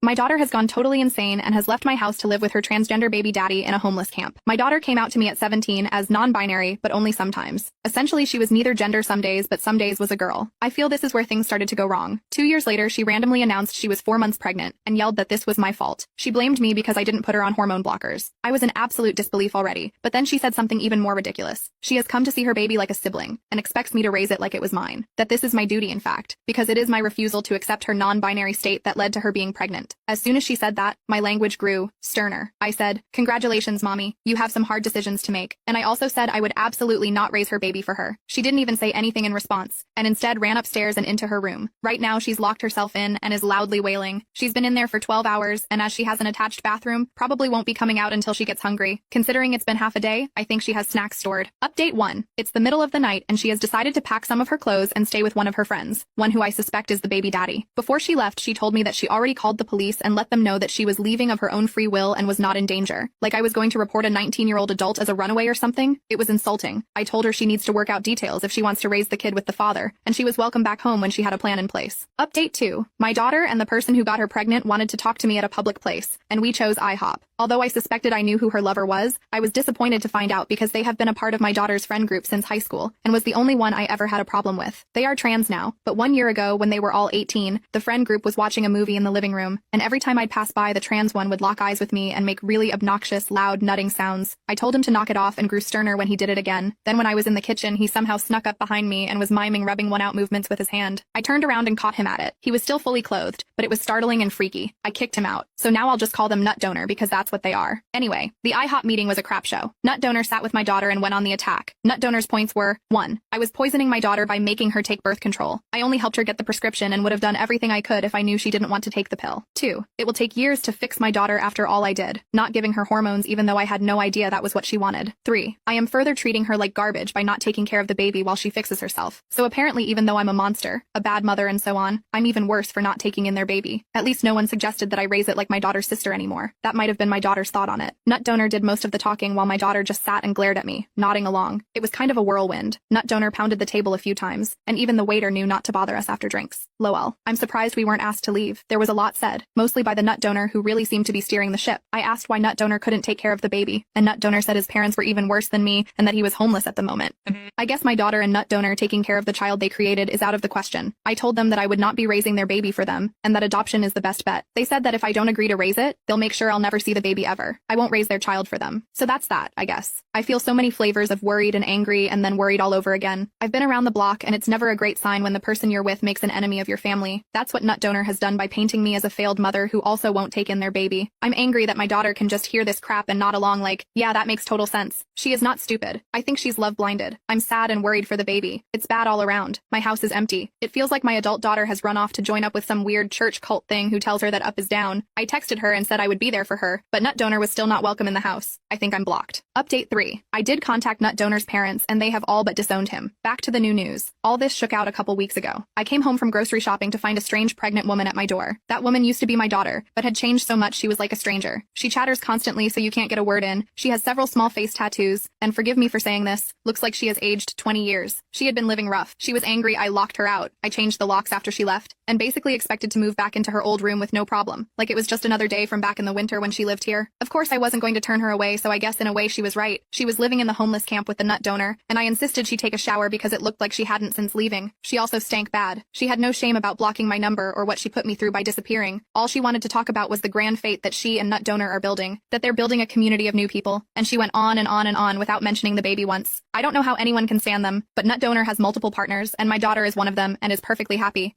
My daughter has gone totally insane and has left my house to live with her transgender baby daddy in a homeless camp. My daughter came out to me at 17 as non-binary, but only sometimes. Essentially, she was neither gender some days, but some days was a girl. I feel this is where things started to go wrong. 2 years later, she randomly announced she was 4 months pregnant and yelled that this was my fault. She blamed me because I didn't put her on hormone blockers. I was in absolute disbelief already, but then she said something even more ridiculous. She has come to see her baby like a sibling and expects me to raise it like it was mine. That this is my duty, in fact, because it is my refusal to accept her non-binary state that led to her being pregnant. As soon as she said that, my language grew sterner. I said, "Congratulations, mommy. You have some hard decisions to make." And I also said I would absolutely not raise her baby for her. She didn't even say anything in response, and instead ran upstairs and into her room. Right now, she's locked herself in and is loudly wailing. She's been in there for 12 hours, and as she has an attached bathroom, probably won't be coming out until she gets hungry. Considering it's been half a day, I think she has snacks stored. Update 1. It's the middle of the night, and she has decided to pack some of her clothes and stay with one of her friends, one who I suspect is the baby daddy. Before she left, she told me that she already called the police and let them know that she was leaving of her own free will and was not in danger. Like I was going to report a 19-year-old adult as a runaway or something? It was insulting. I told her she needs to work out details if she wants to raise the kid with the father, and she was welcome back home when she had a plan in place. Update 2. My daughter and the person who got her pregnant wanted to talk to me at a public place, and we chose IHOP. Although I suspected I knew who her lover was, I was disappointed to find out because they have been a part of my daughter's friend group since high school, and was the only one I ever had a problem with. They are trans now, but 1 year ago when they were all 18, the friend group was watching a movie in the living room, and every time I'd pass by, the trans one would lock eyes with me and make really obnoxious, loud, nutting sounds. I told him to knock it off and grew sterner when he did it again. Then when I was in the kitchen, he somehow snuck up behind me and was miming rubbing one out movements with his hand. I turned around and caught him at it. He was still fully clothed, but it was startling and freaky. I kicked him out. So now I'll just call them nut donor because that's what they are. Anyway, the IHOP meeting was a crap show. Nut donor sat with my daughter and went on the attack. Nut donor's points were: 1. I was poisoning my daughter by making her take birth control. I only helped her get the prescription and would have done everything I could if I knew she didn't want to take the pill. 2. It will take years to fix my daughter after all I did, not giving her hormones even though I had no idea that was what she wanted. 3. I am further treating her like garbage by not taking care of the baby while she fixes herself. So apparently even though I'm a monster, a bad mother and so on, I'm even worse for not taking in their baby. At least no one suggested that I raise it like my daughter's sister anymore. That might have been my daughter's thought on it. Nut donor did most of the talking while my daughter just sat and glared at me, nodding along. It was kind of a whirlwind. Nut donor pounded the table a few times, and even the waiter knew not to bother us after drinks. Lol. I'm surprised we weren't asked to leave. There was a lot said, mostly by the nut donor who really seemed to be steering the ship. I asked why nut donor couldn't take care of the baby, and nut donor said his parents were even worse than me and that he was homeless at the moment. I guess my daughter and nut donor taking care of the child they created is out of the question. I told them that I would not be raising their baby for them, and that adoption is the best bet. They said that if I don't agree to raise it, they'll make sure I'll never see the baby ever. I won't raise their child for them. So that's that, I guess. I feel so many flavors of worried and angry and then worried all over again. I've been around the block, and it's never a great sign when the person you're with makes an enemy of your family. That's what nut donor has done by painting me as a failed mother who also won't take in their baby. I'm angry that my daughter can just hear this crap and nod along like, yeah, that makes total sense. She is not stupid. I think she's love blinded. I'm sad and worried for the baby. It's bad all around. My house is empty. It feels like my adult daughter has run off to join up with some weird church cult thing who tells her that up is down. I texted her and said I would be there for her, but nut donor was still not welcome in the house. I think I'm blocked. Update 3. I did contact nut donor's parents and they have all but disowned him. Back to the new news. All this shook out a couple weeks ago. I came home from grocery shopping to find a strange pregnant woman at my door. That woman used to be my daughter, but had changed so much she was like a stranger. She chatters constantly so you can't get a word in. She has several small face tattoos, and forgive me for saying this, looks like she has aged 20 years. She had been living rough. She was angry I locked her out. I changed the locks after she left, and basically expected to move back into her old room with no problem. Like it was just another day from back in the winter when she lived here. Of course I wasn't going to turn her away, so I guess in a way she was right. She was living in the homeless camp with the nut donor, and I insisted she take a shower because it looked like she hadn't since leaving. She also stank bad. She had no shame about blocking my number or what she put me through by disappearing. All she wanted to talk about was the grand fate that she and nut donor are building, that they're building a community of new people, and she went on and on and on without mentioning the baby once. I don't know how anyone can stand them, but nut donor has multiple partners, and my daughter is one of them and is perfectly happy.